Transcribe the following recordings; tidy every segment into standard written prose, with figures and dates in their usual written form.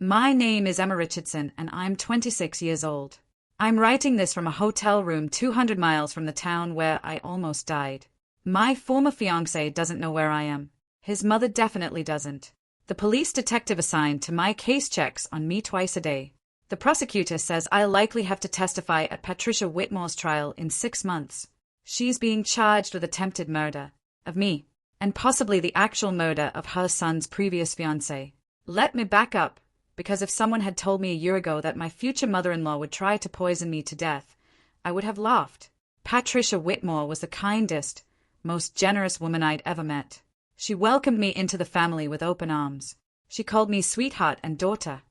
My name is Emma Richardson and I'm 26 years old. I'm writing this from a hotel room 200 miles from the town where I almost died. My former fiancé doesn't know where I am. His mother definitely doesn't. The police detective assigned to my case checks on me twice a day. The prosecutor says I'll likely have to testify at Patricia Whitmore's trial in 6 months. She's being charged with attempted murder of me, and possibly the actual murder of her son's previous fiancé. Let me back up, because if someone had told me a year ago that my future mother-in-law would try to poison me to death, I would have laughed. Patricia Whitmore was the kindest, most generous woman I'd ever met. She welcomed me into the family with open arms. She called me sweetheart and daughter.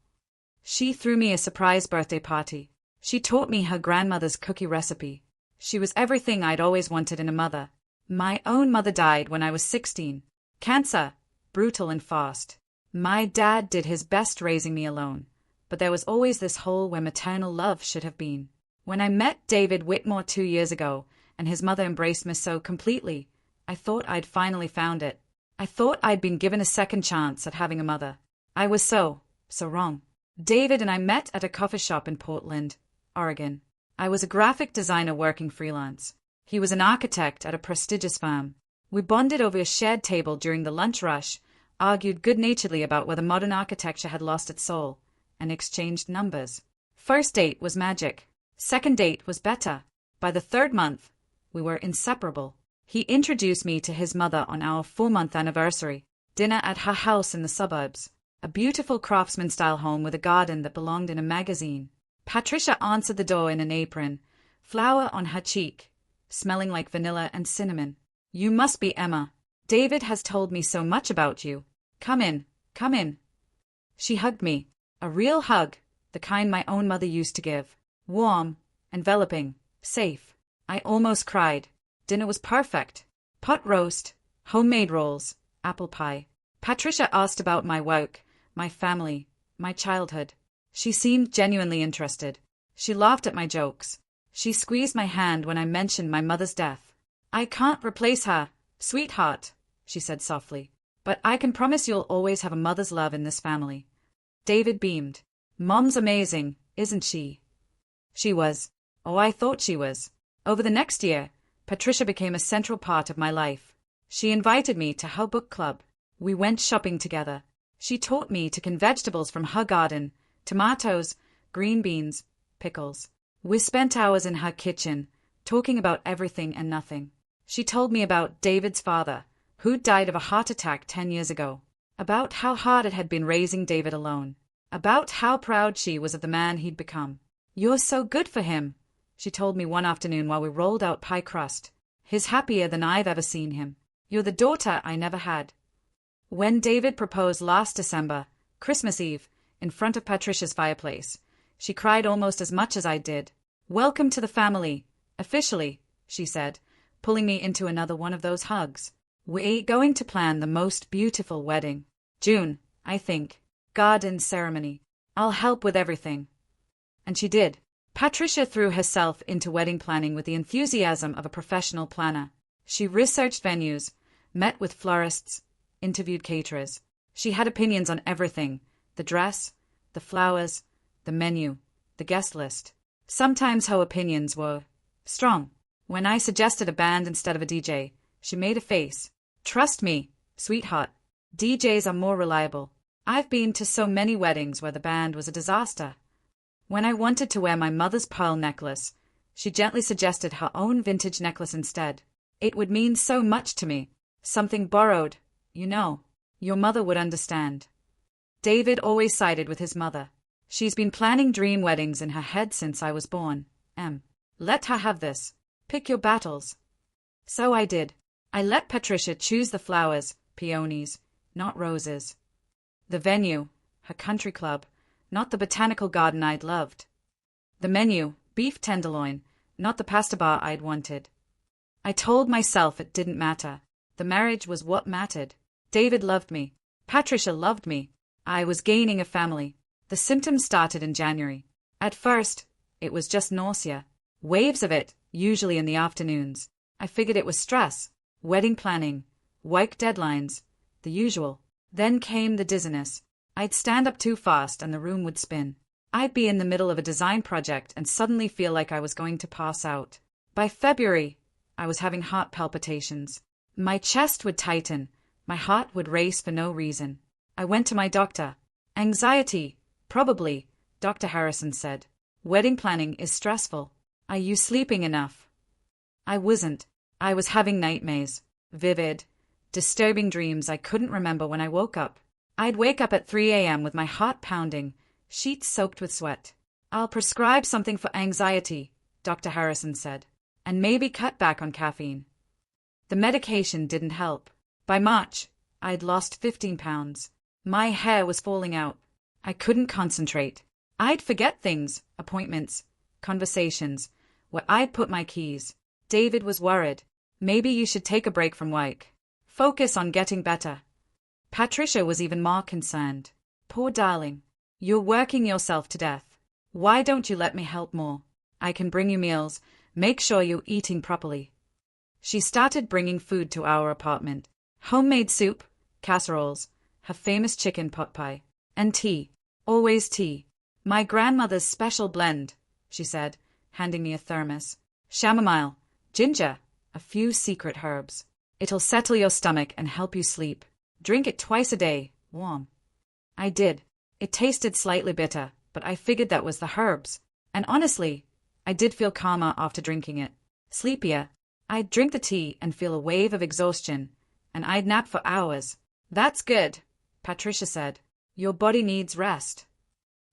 She threw me a surprise birthday party. She taught me her grandmother's cookie recipe. She was everything I'd always wanted in a mother. My own mother died when I was 16. Cancer, brutal and fast. My dad did his best raising me alone, but there was always this hole where maternal love should have been. When I met David Whitmore 2 years ago, and his mother embraced me so completely, I thought I'd finally found it. I thought I'd been given a second chance at having a mother. I was so wrong. David and I met at a coffee shop in Portland, Oregon. I was a graphic designer working freelance. He was an architect at a prestigious firm. We bonded over a shared table during the lunch rush, argued good-naturedly about whether modern architecture had lost its soul, and exchanged numbers. First date was magic. Second date was better. By the third month, we were inseparable. He introduced me to his mother on our 4-month anniversary, dinner at her house in the suburbs, a beautiful craftsman-style home with a garden that belonged in a magazine. Patricia answered the door in an apron, flower on her cheek, smelling like vanilla and cinnamon. "You must be Emma. David has told me so much about you. Come in, come in." She hugged me, a real hug, the kind my own mother used to give. Warm, enveloping, safe. I almost cried. Dinner was perfect. Pot roast, homemade rolls, apple pie. Patricia asked about my work, my family, my childhood. She seemed genuinely interested. She laughed at my jokes. She squeezed my hand when I mentioned my mother's death. "I can't replace her, sweetheart," she said softly, "but I can promise you'll always have a mother's love in this family." David beamed. "Mom's amazing, isn't she?" She was. Oh, I thought she was. Over the next year, Patricia became a central part of my life. She invited me to her book club. We went shopping together. She taught me to can vegetables from her garden, tomatoes, green beans, pickles. We spent hours in her kitchen, talking about everything and nothing. She told me about David's father, who died of a heart attack 10 years ago, about how hard it had been raising David alone, about how proud she was of the man he'd become. "You're so good for him," she told me one afternoon while we rolled out pie crust. "He's happier than I've ever seen him. You're the daughter I never had." When David proposed last December, Christmas Eve, in front of Patricia's fireplace, she cried almost as much as I did. "Welcome to the family, officially," she said, pulling me into another one of those hugs. "We're going to plan the most beautiful wedding. June, I think. Garden ceremony. I'll help with everything." And she did. Patricia threw herself into wedding planning with the enthusiasm of a professional planner. She researched venues, met with florists, interviewed caterers. She had opinions on everything: the dress, the flowers, the menu, the guest list. Sometimes her opinions were strong. When I suggested a band instead of a DJ, she made a face. "Trust me, sweetheart. DJs are more reliable. I've been to so many weddings where the band was a disaster." When I wanted to wear my mother's pearl necklace, she gently suggested her own vintage necklace instead. "It would mean so much to me. Something borrowed, you know. Your mother would understand." David always sided with his mother. "She's been planning dream weddings in her head since I was born, Em. Let her have this. Pick your battles." So I did. I let Patricia choose the flowers, peonies, not roses. The venue, her country club, not the botanical garden I'd loved. The menu, beef tenderloin, not the pasta bar I'd wanted. I told myself it didn't matter. The marriage was what mattered. David loved me. Patricia loved me. I was gaining a family. The symptoms started in January. At first, it was just nausea. Waves of it, usually in the afternoons. I figured it was stress, wedding planning, work deadlines, the usual. Then came the dizziness. I'd stand up too fast and the room would spin. I'd be in the middle of a design project and suddenly feel like I was going to pass out. By February, I was having heart palpitations. My chest would tighten. My heart would race for no reason. I went to my doctor. Anxiety, probably, Dr. Harrison said. Wedding planning is stressful. Are you sleeping enough? I wasn't. I was having nightmares. Vivid, disturbing dreams I couldn't remember when I woke up. I'd wake up at 3 a.m. with my heart pounding, sheets soaked with sweat. I'll prescribe something for anxiety, Dr. Harrison said, and maybe cut back on caffeine. The medication didn't help. By March, I'd lost 15 pounds. My hair was falling out. I couldn't concentrate. I'd forget things, appointments, conversations, where I'd put my keys. David was worried. Maybe you should take a break from work. Focus on getting better. Patricia was even more concerned. Poor darling. You're working yourself to death. Why don't you let me help more? I can bring you meals. Make sure you're eating properly. She started bringing food to our apartment. Homemade soup, casseroles, her famous chicken pot pie, and tea. Always tea. My grandmother's special blend, she said, handing me a thermos. Chamomile, ginger, a few secret herbs. It'll settle your stomach and help you sleep. Drink it twice a day, warm. I did. It tasted slightly bitter, but I figured that was the herbs. And honestly, I did feel calmer after drinking it. Sleepier. I'd drink the tea and feel a wave of exhaustion, and I'd nap for hours. That's good, Patricia said. Your body needs rest.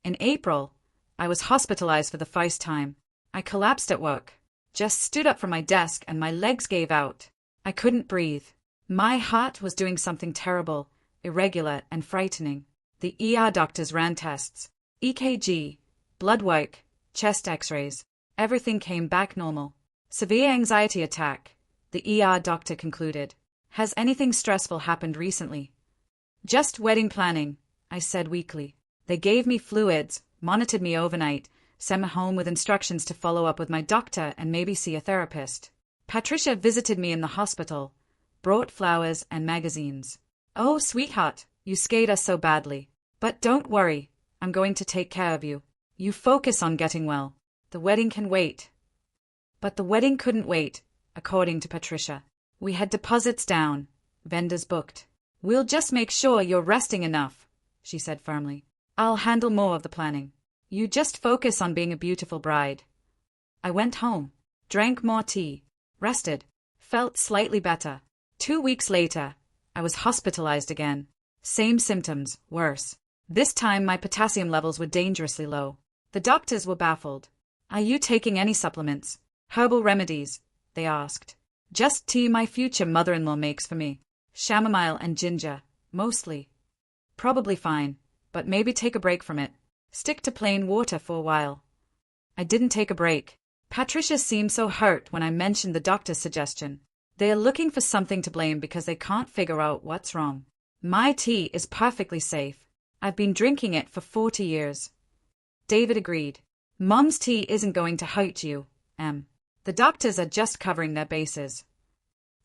In April, I was hospitalized for the first time. I collapsed at work. Just stood up from my desk and my legs gave out. I couldn't breathe. My heart was doing something terrible, irregular and frightening. The ER doctors ran tests. EKG, blood work, chest x-rays. Everything came back normal. Severe anxiety attack, the ER doctor concluded. Has anything stressful happened recently? Just wedding planning, I said weakly. They gave me fluids, monitored me overnight, sent me home with instructions to follow up with my doctor and maybe see a therapist. Patricia visited me in the hospital, brought flowers and magazines. Oh, sweetheart, you scared us so badly. But don't worry, I'm going to take care of you. You focus on getting well. The wedding can wait. But the wedding couldn't wait, according to Patricia. We had deposits down, vendors booked. We'll just make sure you're resting enough, she said firmly. I'll handle more of the planning. You just focus on being a beautiful bride. I went home, drank more tea, rested, felt slightly better. 2 weeks later, I was hospitalized again. Same symptoms, worse. This time my potassium levels were dangerously low. The doctors were baffled. Are you taking any supplements? Herbal remedies, they asked. Just tea my future mother-in-law makes for me. Chamomile and ginger, mostly. Probably fine, but maybe take a break from it. Stick to plain water for a while. I didn't take a break. Patricia seemed so hurt when I mentioned the doctor's suggestion. They are looking for something to blame because they can't figure out what's wrong. My tea is perfectly safe. I've been drinking it for 40 years. David agreed. Mom's tea isn't going to hurt you, Em. The doctors are just covering their bases.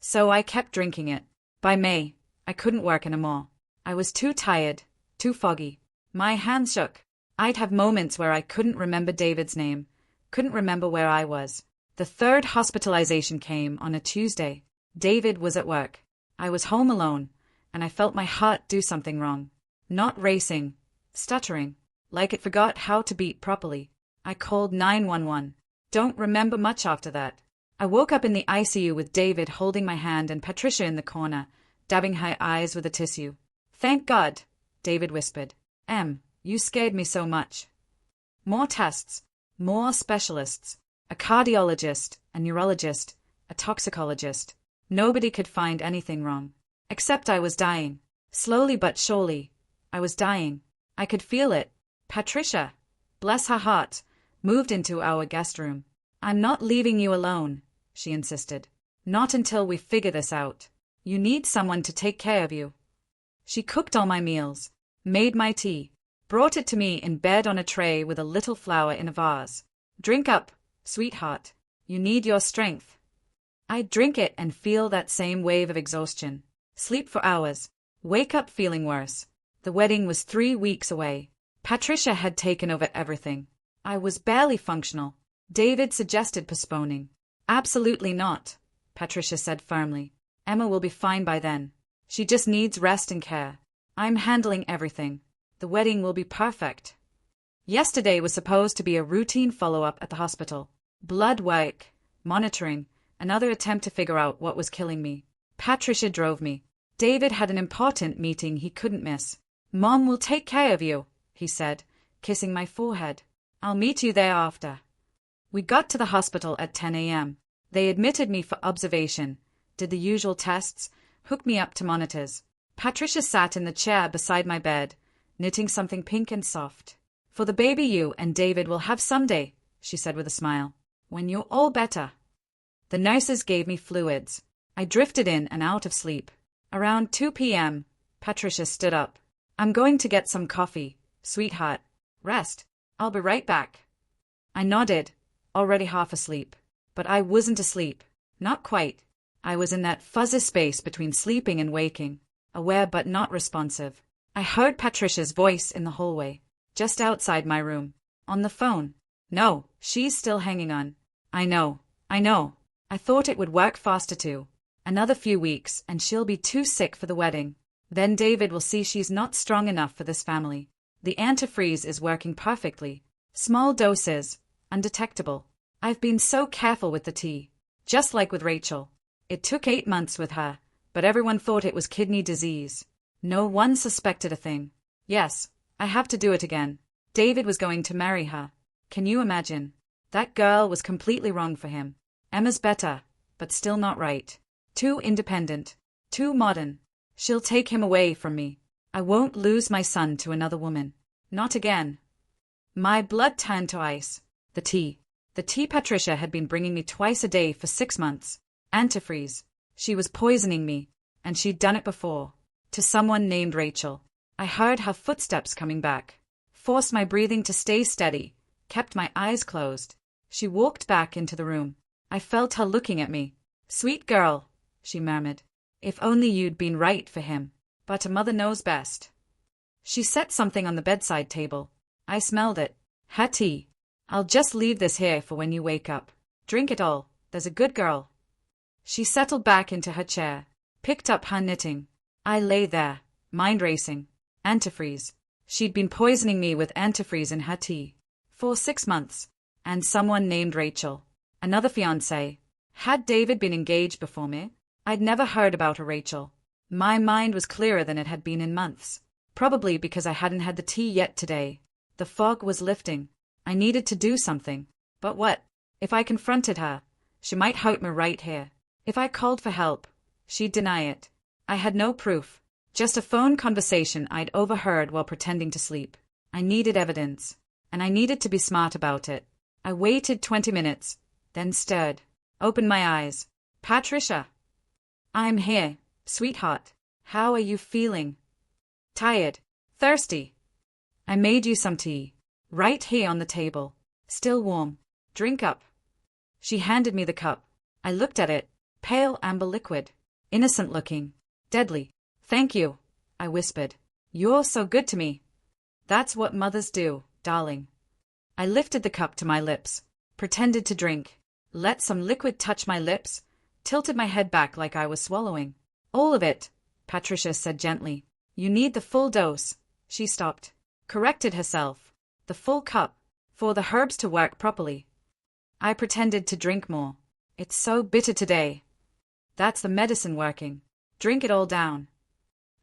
So I kept drinking it. By May, I couldn't work anymore. I was too tired, too foggy. My hands shook. I'd have moments where I couldn't remember David's name, couldn't remember where I was. The third hospitalization came on a Tuesday. David was at work. I was home alone, and I felt my heart do something wrong. Not racing, stuttering, like it forgot how to beat properly. I called 911. Don't remember much after that. I woke up in the ICU with David holding my hand and Patricia in the corner, dabbing her eyes with a tissue. Thank God, David whispered. Em, you scared me so much. More tests, more specialists, a cardiologist, a neurologist, a toxicologist. Nobody could find anything wrong. Except I was dying. Slowly but surely, I was dying. I could feel it. Patricia, bless her heart, moved into our guest room. I'm not leaving you alone, she insisted. Not until we figure this out. You need someone to take care of you. She cooked all my meals, made my tea, brought it to me in bed on a tray with a little flower in a vase. Drink up, sweetheart. You need your strength. I'd drink it and feel that same wave of exhaustion. Sleep for hours. Wake up feeling worse. The wedding was 3 weeks away. Patricia had taken over everything. I was barely functional. David suggested postponing. Absolutely not, Patricia said firmly. Emma will be fine by then. She just needs rest and care. I'm handling everything. The wedding will be perfect. Yesterday was supposed to be a routine follow-up at the hospital. Blood work, monitoring, another attempt to figure out what was killing me. Patricia drove me. David had an important meeting he couldn't miss. Mom will take care of you, he said, kissing my forehead. I'll meet you there after. We got to the hospital at 10 a.m. They admitted me for observation, did the usual tests, hooked me up to monitors. Patricia sat in the chair beside my bed, knitting something pink and soft. For the baby you and David will have someday, she said with a smile. When you're all better. The nurses gave me fluids. I drifted in and out of sleep. Around 2 p.m., Patricia stood up. I'm going to get some coffee, sweetheart. Rest. I'll be right back. I nodded, already half asleep. But I wasn't asleep. Not quite. I was in that fuzzy space between sleeping and waking, aware but not responsive. I heard Patricia's voice in the hallway, just outside my room. On the phone. No, she's still hanging on. I know. I thought it would work faster too. Another few weeks and she'll be too sick for the wedding. Then David will see she's not strong enough for this family. The antifreeze is working perfectly. Small doses, undetectable. I've been so careful with the tea. Just like with Rachel. It took 8 months with her, but everyone thought it was kidney disease. No one suspected a thing. Yes, I have to do it again. David was going to marry her. Can you imagine? That girl was completely wrong for him. Emma's better, but still not right. Too independent. Too modern. She'll take him away from me. I won't lose my son to another woman. Not again. My blood turned to ice. The tea. The tea Patricia had been bringing me twice a day for 6 months. Antifreeze. She was poisoning me, and she'd done it before. To someone named Rachel. I heard her footsteps coming back. Forced my breathing to stay steady. Kept my eyes closed. She walked back into the room. I felt her looking at me. Sweet girl, she murmured. If only you'd been right for him. But a mother knows best. She set something on the bedside table. I smelled it. Her tea. I'll just leave this here for when you wake up. Drink it all. There's a good girl. She settled back into her chair. Picked up her knitting. I lay there, mind racing. Antifreeze. She'd been poisoning me with antifreeze in her tea. For 6 months. And someone named Rachel. Another fiancé. Had David been engaged before me? I'd never heard about a Rachel. My mind was clearer than it had been in months. Probably because I hadn't had the tea yet today. The fog was lifting. I needed to do something. But what? If I confronted her, she might hurt me right here. If I called for help, she'd deny it. I had no proof. Just a phone conversation I'd overheard while pretending to sleep. I needed evidence. And I needed to be smart about it. I waited 20 minutes, then stirred. Opened my eyes. Patricia. I'm here, sweetheart. How are you feeling? Tired. Thirsty. I made you some tea. Right here on the table. Still warm. Drink up. She handed me the cup. I looked at it. Pale amber liquid. Innocent looking. Deadly. Thank you, I whispered. You're so good to me. That's what mothers do, darling. I lifted the cup to my lips. Pretended to drink. Let some liquid touch my lips. Tilted my head back like I was swallowing. All of it, Patricia said gently. You need the full dose. She stopped. Corrected herself. The full cup. For the herbs to work properly. I pretended to drink more. It's so bitter today. That's the medicine working. Drink it all down.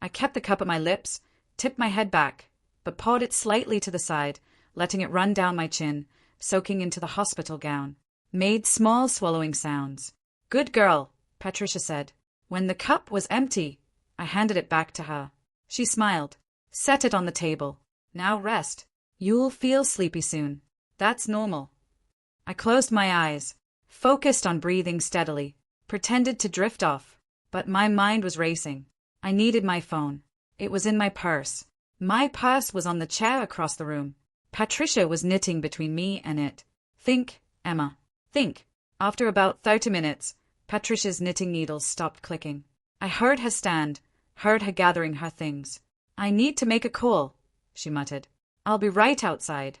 I kept the cup at my lips, tipped my head back, but poured it slightly to the side, letting it run down my chin, soaking into the hospital gown. Made small swallowing sounds. Good girl, Patricia said. When the cup was empty, I handed it back to her. She smiled. Set it on the table. Now rest. You'll feel sleepy soon. That's normal. I closed my eyes, focused on breathing steadily, pretended to drift off, but my mind was racing. I needed my phone. It was in my purse. My purse was on the chair across the room. Patricia was knitting between me and it. Think, Emma. Think. After about 30 minutes, Patricia's knitting needles stopped clicking. I heard her stand, heard her gathering her things. I need to make a call, she muttered. I'll be right outside.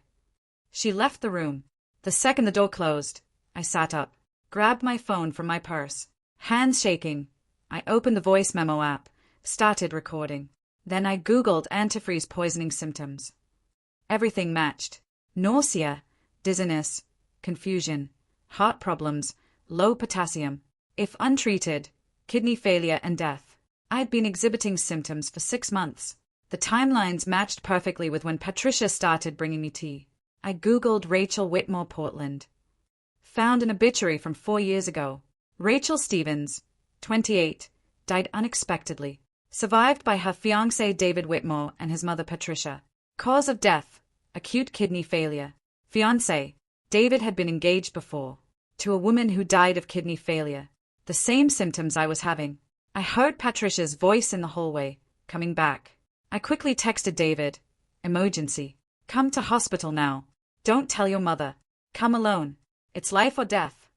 She left the room. The second the door closed, I sat up, grabbed my phone from my purse. Hands shaking, I opened the voice memo app, started recording. Then I Googled antifreeze poisoning symptoms. Everything matched. Nausea, dizziness, confusion, heart problems, low potassium. If untreated, kidney failure and death. I'd been exhibiting symptoms for 6 months. The timelines matched perfectly with when Patricia started bringing me tea. I Googled Rachel Whitmore, Portland. Found an obituary from 4 years ago. Rachel Stevens, 28, died unexpectedly. Survived by her fiancé David Whitmore and his mother Patricia. Cause of death, acute kidney failure. Fiancé, David had been engaged before, to a woman who died of kidney failure. The same symptoms I was having. I heard Patricia's voice in the hallway, coming back. I quickly texted David. Emergency. Come to hospital now. Don't tell your mother. Come alone. It's life or death.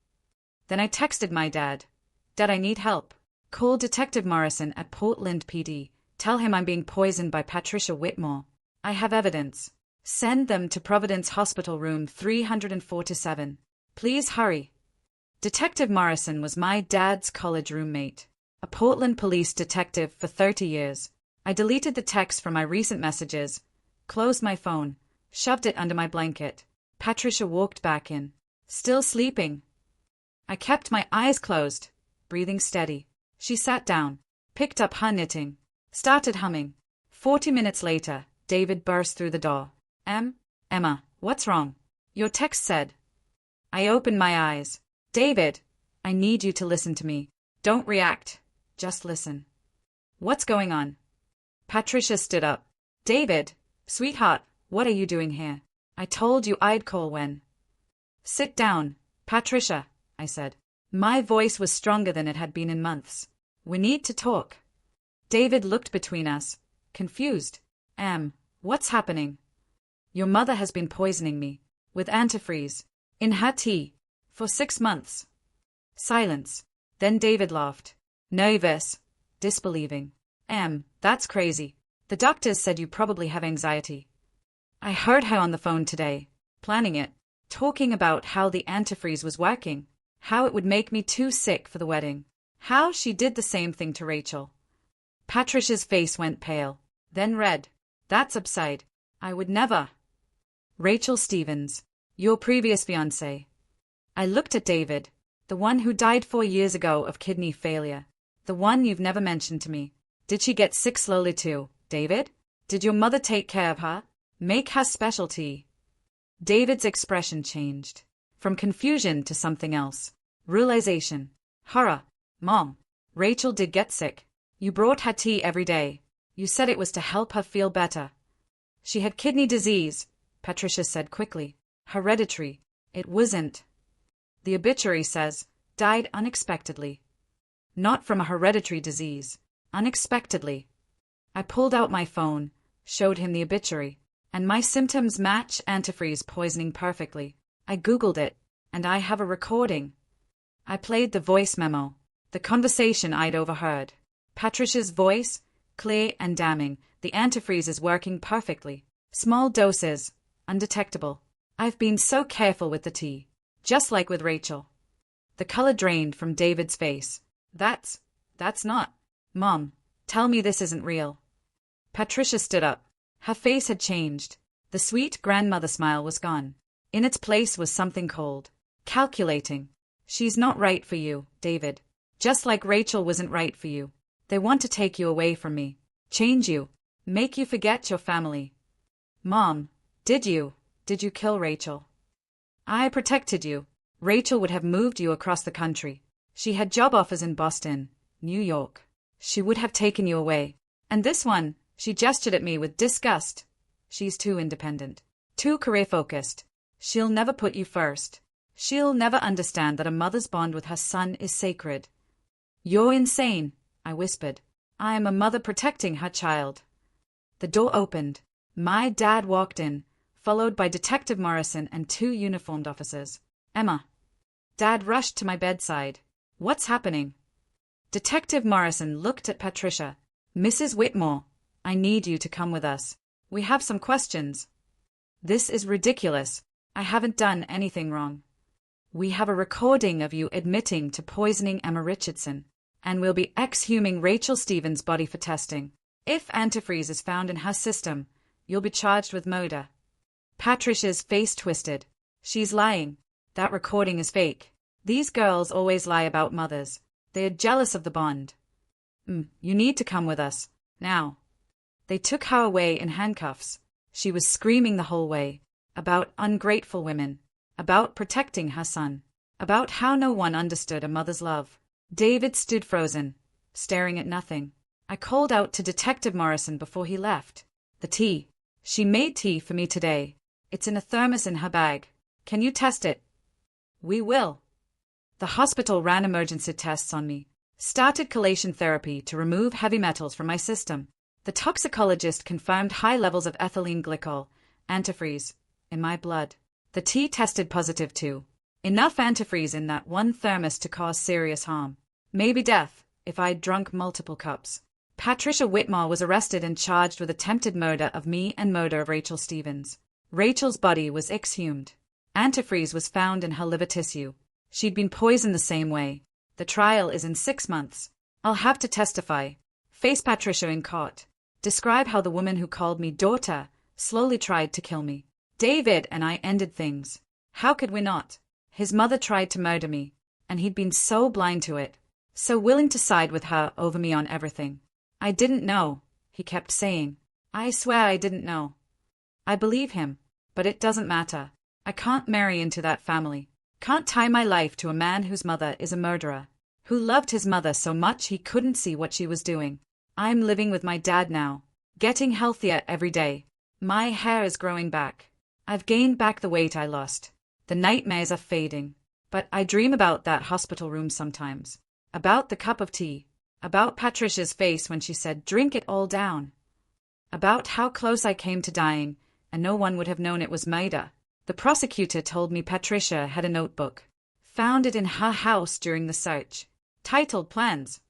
Then I texted my dad. Dad, I need help. Call Detective Morrison at Portland PD. Tell him I'm being poisoned by Patricia Whitmore. I have evidence. Send them to Providence Hospital room 347. Please hurry. Detective Morrison was my dad's college roommate. A Portland police detective for 30 years. I deleted the text from my recent messages, closed my phone, shoved it under my blanket. Patricia walked back in. Still sleeping. I kept my eyes closed, breathing steady. She sat down, picked up her knitting, started humming. 40 minutes later, David burst through the door. Emma, what's wrong? Your text said. I opened my eyes. David, I need you to listen to me. Don't react. Just listen. What's going on? Patricia stood up. David, sweetheart, what are you doing here? I told you I'd call when. Sit down, Patricia, I said. My voice was stronger than it had been in months. We need to talk. David looked between us, confused. What's happening? Your mother has been poisoning me, with antifreeze, in her tea, for 6 months. Silence. Then David laughed. Nervous, disbelieving. That's crazy. The doctors said you probably have anxiety. I heard her on the phone today, planning it, talking about how the antifreeze was working, how it would make me too sick for the wedding, how she did the same thing to Rachel. Patricia's face went pale, then red. That's absurd. I would never. Rachel Stevens, your previous fiancé. I looked at David, the one who died 4 years ago of kidney failure, the one you've never mentioned to me. Did she get sick slowly too, David? Did your mother take care of her? Make her specialty? David's expression changed, from confusion to something else. Realization. Horror. Mom, Rachel did get sick. You brought her tea every day. You said it was to help her feel better. She had kidney disease, Patricia said quickly. Hereditary. It wasn't. The obituary says, died unexpectedly. Not from a hereditary disease. Unexpectedly. I pulled out my phone, showed him the obituary, and my symptoms match antifreeze poisoning perfectly. I Googled it, and I have a recording. I played the voice memo, the conversation I'd overheard. Patricia's voice, clear and damning. The antifreeze is working perfectly. Small doses, undetectable. I've been so careful with the tea. Just like with Rachel. The color drained from David's face. That's not. Mom, tell me this isn't real. Patricia stood up. Her face had changed. The sweet grandmother smile was gone. In its place was something cold. Calculating. She's not right for you, David. Just like Rachel wasn't right for you. They want to take you away from me. Change you. Make you forget your family. Mom, did you kill Rachel? I protected you. Rachel would have moved you across the country. She had job offers in Boston, New York. She would have taken you away. And this one, she gestured at me with disgust. She's too independent. Too career-focused. She'll never put you first. She'll never understand that a mother's bond with her son is sacred. You're insane, I whispered. I am a mother protecting her child. The door opened. My dad walked in, followed by Detective Morrison and 2 uniformed officers. Emma. Dad rushed to my bedside. What's happening? Detective Morrison looked at Patricia. Mrs. Whitmore, I need you to come with us. We have some questions. This is ridiculous. I haven't done anything wrong. We have a recording of you admitting to poisoning Emma Richardson, and we'll be exhuming Rachel Stevens' body for testing. If antifreeze is found in her system, you'll be charged with murder. Patricia's face twisted. She's lying. That recording is fake. These girls always lie about mothers. They are jealous of the bond. You need to come with us. Now. They took her away in handcuffs. She was screaming the whole way. About ungrateful women. About protecting her son. About how no one understood a mother's love. David stood frozen, staring at nothing. I called out to Detective Morrison before he left. The tea. She made tea for me today. It's in a thermos in her bag. Can you test it? We will. The hospital ran emergency tests on me. Started chelation therapy to remove heavy metals from my system. The toxicologist confirmed high levels of ethylene glycol, antifreeze, in my blood. The tea tested positive too. Enough antifreeze in that one thermos to cause serious harm. Maybe death, if I'd drunk multiple cups. Patricia Whitmore was arrested and charged with attempted murder of me and murder of Rachel Stevens. Rachel's body was exhumed. Antifreeze was found in her liver tissue. She'd been poisoned the same way. The trial is in 6 months. I'll have to testify. Face Patricia in court. Describe how the woman who called me daughter slowly tried to kill me. David and I ended things. How could we not? His mother tried to murder me, and he'd been so blind to it, so willing to side with her over me on everything. I didn't know, he kept saying. I swear I didn't know. I believe him, but it doesn't matter. I can't marry into that family. Can't tie my life to a man whose mother is a murderer, who loved his mother so much he couldn't see what she was doing. I'm living with my dad now, getting healthier every day. My hair is growing back. I've gained back the weight I lost. The nightmares are fading. But I dream about that hospital room sometimes. About the cup of tea. About Patricia's face when she said, "Drink it all down." About how close I came to dying, and no one would have known it was murder. The prosecutor told me Patricia had a notebook. Found it in her house during the search. Titled Plans.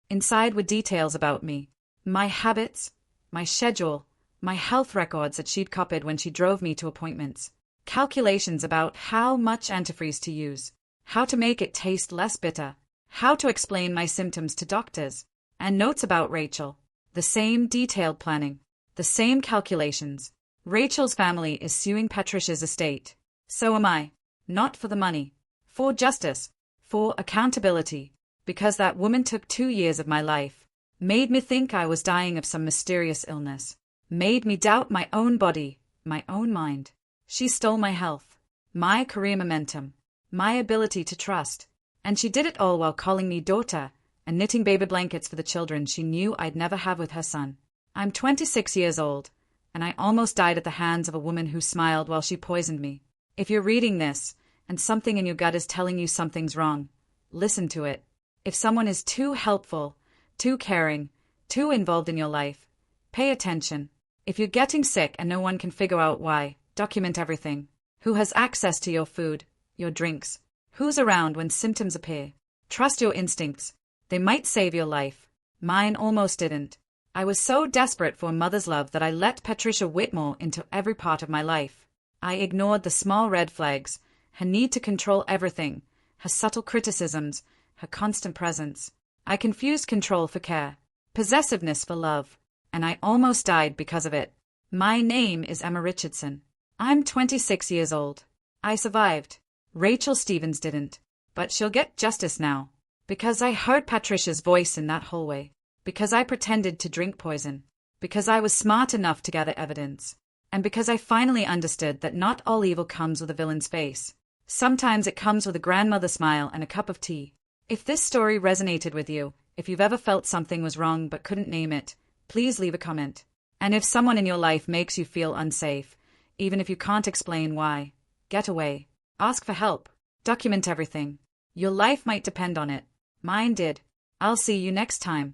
Inside were details about me. My habits, my schedule, my health records that she'd copied when she drove me to appointments. Calculations about how much antifreeze to use, how to make it taste less bitter, how to explain my symptoms to doctors, and notes about Rachel. The same detailed planning, the same calculations. Rachel's family is suing Patricia's estate. So am I. Not for the money. For justice. For accountability. Because that woman took 2 years of my life. Made me think I was dying of some mysterious illness. Made me doubt my own body, my own mind. She stole my health, my career momentum, my ability to trust. And she did it all while calling me daughter and knitting baby blankets for the children she knew I'd never have with her son. I'm 26 years old, and I almost died at the hands of a woman who smiled while she poisoned me. If you're reading this, and something in your gut is telling you something's wrong, listen to it. If someone is too helpful, too caring, too involved in your life, pay attention. If you're getting sick and no one can figure out why, document everything. Who has access to your food, your drinks? Who's around when symptoms appear? Trust your instincts. They might save your life. Mine almost didn't. I was so desperate for a mother's love that I let Patricia Whitmore into every part of my life. I ignored the small red flags, her need to control everything, her subtle criticisms, her constant presence. I confused control for care, possessiveness for love, and I almost died because of it. My name is Emma Richardson. I'm 26 years old. I survived. Rachel Stevens didn't. But she'll get justice now. Because I heard Patricia's voice in that hallway. Because I pretended to drink poison. Because I was smart enough to gather evidence. And because I finally understood that not all evil comes with a villain's face. Sometimes it comes with a grandmother smile and a cup of tea. If this story resonated with you, if you've ever felt something was wrong but couldn't name it, please leave a comment. And if someone in your life makes you feel unsafe, even if you can't explain why, get away. Ask for help. Document everything. Your life might depend on it. Mine did. I'll see you next time.